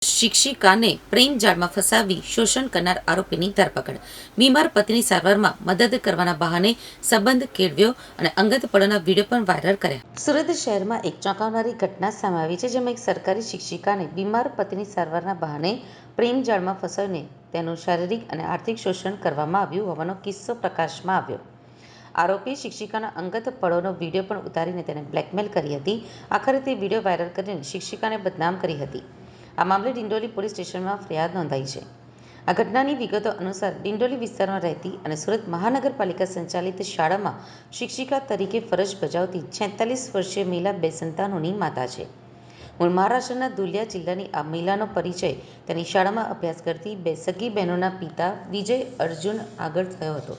શિક્ષિકાને પ્રેમ જાળમાં ફસાવી શોષણ કરનાર આરોપીની ધરપકડ. બીમાર પતિની સારવારમાં મદદ કરવાના બહાને સંબંધ કેળવ્યો અને અંગત પળોના વિડીયો પણ વાયરલ કર્યા. સુરત શહેરમાં એક ચોંકાવનારી ઘટના સામે આવી છે, જેમાં એક સરકારી શિક્ષિકાને બીમાર પતિની સારવારના બહાને પ્રેમ જાળમાં ફસાવીને તેનું શારીરિક અને આર્થિક શોષણ કરવામાં આવ્યું હોવાનો કિસ્સો પ્રકાશમાં આવ્યો. આરોપીએ શિક્ષિકાના અંગત પળોનો વિડીયો પણ ઉતારીને તેને બ્લેકમેલ કરી હતી. આખરે તે વિડીયો વાયરલ કરીને શિક્ષિકાને બદનામ કરી હતી. આ મામલે ડિંડોલી પોલીસ સ્ટેશનમાં ફરિયાદ નોંધાઈ છે. આ ઘટનાની વિગતો અનુસાર ડિંડોલી વિસ્તારમાં રહેતી અને સુરત મહાનગરપાલિકા સંચાલિત શાળામાં શિક્ષિકા તરીકે ફરજ બજાવતી 46 વર્ષીય મહિલા 2 સંતાનોની માતા છે. મૂળ મહારાષ્ટ્રના ધુલિયા જિલ્લાની આ મહિલાનો પરિચય તેની શાળામાં અભ્યાસ કરતી 2 સગી બહેનોના પિતા વિજય અર્જુન આગળ થયો હતો.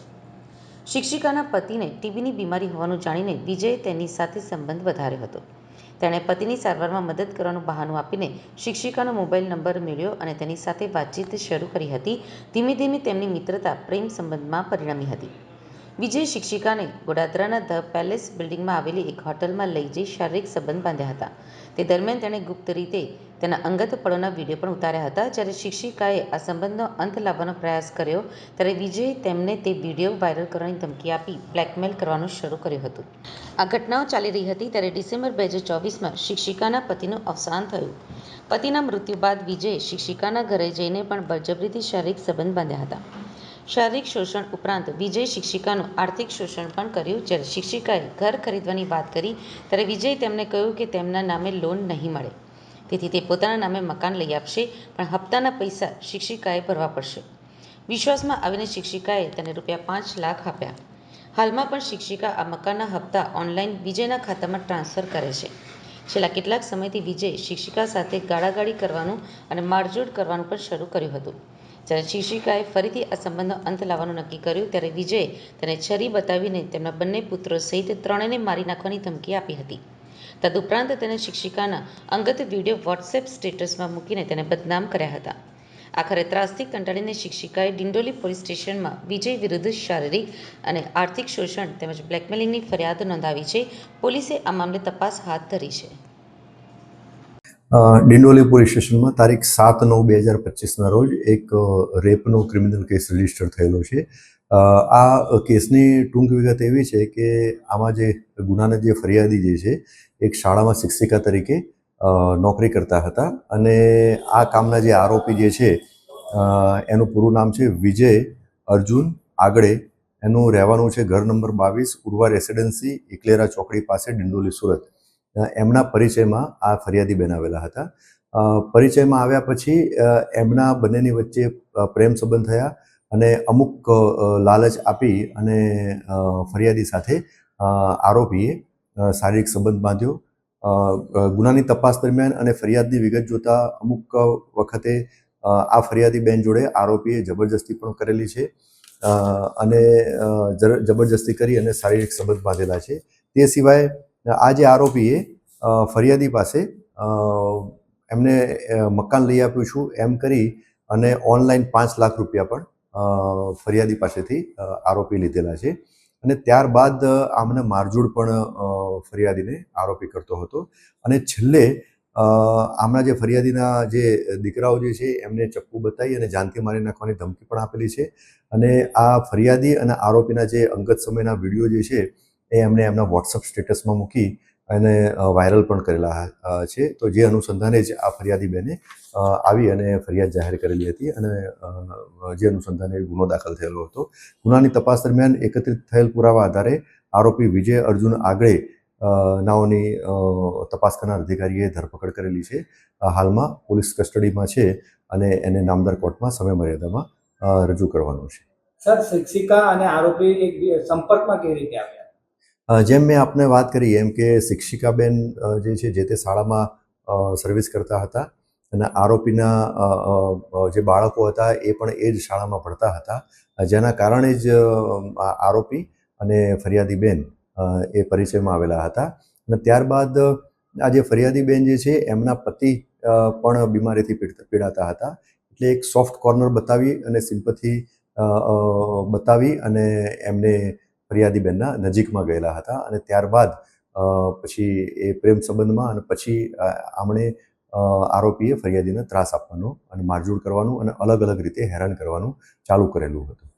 શિક્ષિકાના પતિને ટીબીની બીમારી હોવાનું જાણીને વિજયે તેની સાથે સંબંધ વધાર્યો હતો. તેણે પતિની સારવારમાં મદદ કરવાનું બહાનું આપીને શિક્ષિકાનો મોબાઈલ નંબર મેળવ્યો અને તેની સાથે વાતચીત શરૂ કરી હતી. ધીમે ધીમે તેમની મિત્રતા પ્રેમ સંબંધમાં પરિણમી હતી. વિજયે શિક્ષિકાને ગોડાદરાના ધ પેલેસ બિલ્ડિંગમાં આવેલી એક હોટલમાં લઈ જઈ શારીરિક સંબંધ બાંધ્યા હતા. તે દરમિયાન તેણે ગુપ્ત રીતે તેના અંગત પળોના વિડીયો પણ ઉતાર્યા હતા. જ્યારે શિક્ષિકાએ આ સંબંધનો અંત લાવવાનો પ્રયાસ કર્યો ત્યારે વિજયે તેમને તે વિડીયો વાયરલ કરવાની ધમકી આપી બ્લેકમેલ કરવાનું શરૂ કર્યું હતું. આ ઘટનાઓ ચાલી રહી હતી ત્યારે ડિસેમ્બર 2024માં શિક્ષિકાના પતિનું અવસાન થયું. પતિના મૃત્યુ બાદ વિજયે શિક્ષિકાના ઘરે જઈને પણ બળજબરીથી શારીરિક સંબંધ બાંધ્યા હતા. શારીરિક શોષણ ઉપરાંત વિજયે શિક્ષિકાનું આર્થિક શોષણ પણ કર્યું. જ્યારે શિક્ષિકાએ ઘર ખરીદવાની વાત કરી ત્યારે વિજયે તેમને કહ્યું કે તેમના નામે લોન નહીં મળે, તેથી તે પોતાના નામે મકાન લઈ આપશે, પણ હપ્તાના પૈસા શિક્ષિકાએ ભરવા પડશે. વિશ્વાસમાં આવીને શિક્ષિકાએ તેને ₹5 લાખ આપ્યા. હાલમાં પણ શિક્ષિકા આ મકાનના હપ્તા ઓનલાઈન વિજયના ખાતામાં ટ્રાન્સફર કરે છે. છેલ્લા કેટલાક સમયથી વિજયે શિક્ષિકા સાથે ગાળાગાળી કરવાનું અને મારઝૂડ કરવાનું પણ શરૂ કર્યું હતું. જ્યારે શિક્ષિકાએ ફરીથી આ સંબંધનો અંત લાવવાનું નક્કી કર્યું ત્યારે વિજયે તેને છરી બતાવીને તેમના બંને પુત્રો સહિત ત્રણેયને મારી નાખવાની ધમકી આપી હતી. તદુપરાંત તેણે શિક્ષિકાના અંગત વિડીયો વોટ્સએપ સ્ટેટસમાં મૂકીને તેને બદનામ કર્યા હતા. આખરે ત્રાસથી કંટાળીને શિક્ષિકાએ ડિંડોલી પોલીસ સ્ટેશનમાં વિજય વિરુદ્ધ શારીરિક અને આર્થિક શોષણ તેમજ બ્લેકમેલિંગની ફરિયાદ નોંધાવી છે. પોલીસે આ મામલે તપાસ હાથ ધરી છે. ડિંડોલી પોલીસ સ્ટેશનમાં તારીખ 7/9/2025ના રોજ એક રેપનો ક્રિમિનલ કેસ રજીસ્ટર થયેલો છે. આ કેસની ટૂંક વિગત એવી છે કે આમાં જે ગુનાના જે ફરિયાદી જે છે એક શાળામાં શિક્ષિકા તરીકે નોકરી કરતા હતા અને આ કામના જે આરોપી જે છે એનું પૂરું નામ છે વિજય અર્જુન આગળે. એનું રહેવાનું છે ઘર નંબર 22 ઉર્વા રેસિડેન્સી ઇકલેરા ચોકડી પાસે ડિંડોલી સુરત. એમના પરિચયમાં આ ફરિયાદી બેન આવેલા હતા. પરિચયમાં આવ્યા પછી એમના બંનેની વચ્ચે પ્રેમ સંબંધ થયા અને અમુક લાલચ આપી અને ફરિયાદી સાથે આરોપીએ શારીરિક સંબંધ બાંધ્યો. ગુનાની તપાસ દરમિયાન અને ફરિયાદની વિગત જોતા અમુક વખતે આ ફરિયાદી બેન જોડે આરોપીએ જબરજસ્તી પણ કરેલી છે અને જબરજસ્તી કરી અને શારીરિક સંબંધ બાંધેલા છે. તે સિવાય આ જે આરોપીએ ફરિયાદી પાસે એમને મકાન લઈ આપ્યું છું એમ કરી અને ઓનલાઈન ₹5 લાખ પણ ફરિયાદી પાસેથી આરોપી લીધેલા છે અને ત્યારબાદ આમને મારઝૂડ પણ ફરિયાદીને આરોપી કરતો હતો અને છેલ્લે આમના જે ફરિયાદીના જે દીકરાઓ જે છે એમને ચપ્પુ બતાવી અને જાનથી મારી નાખવાની ધમકી પણ આપેલી છે અને આ ફરિયાદી અને આરોપીના જે અંગત સમયના વિડીયો જે છે એ એમણે એમના વોટ્સઅપ સ્ટેટસમાં મૂકી અને વાયરલ પણ કરેલા છે. તો જે અનુસંધાને જ આ ફરિયાદી બેને આવી અને ફરિયાદ જાહેર કરેલી હતી અને જે અનુસંધાને ગુનો દાખલ થયેલો હતો. ગુનાની તપાસ દરમિયાન એકત્રિત થયેલ પુરાવા આધારે આરોપી વિજય અર્જુન આગળે નાઓની તપાસ કરનાર અધિકારીએ ધરપકડ કરેલી છે. હાલમાં પોલીસ કસ્ટડીમાં છે અને એને નામદાર કોર્ટમાં સમય મર્યાદામાં રજૂ કરવાનું છે. સર, શિક્ષિકા અને આરોપી એક સંપર્કમાં કેવી રીતે આવ્યા? જેમ મેં આપને વાત કરી એમ કે શિક્ષિકાબેન જે છે જે તે શાળામાં સર્વિસ કરતા હતા અને આરોપીના જે બાળકો હતા એ પણ એ જ શાળામાં ભણતા હતા, જેના કારણે જ આરોપી અને ફરિયાદી બેન એ પરિચયમાં આવેલા હતા. અને ત્યારબાદ આ જે ફરિયાદી બેન જે છે એમના પતિ પણ બીમારીથી પીડાતા હતા, એટલે એક સોફ્ટ કોર્નર બતાવી અને સિમ્પથી બતાવી અને એમને ફરિયાદી બેનના નજીકમાં ગયેલા હતા અને ત્યારબાદ પછી એ પ્રેમ સંબંધમાં અને પછી આમણે આરોપીએ ફરિયાદીને ત્રાસ આપવાનો અને મારઝૂડ કરવાનું અને અલગ અલગ રીતે હેરાન કરવાનું ચાલુ કરેલું હતું.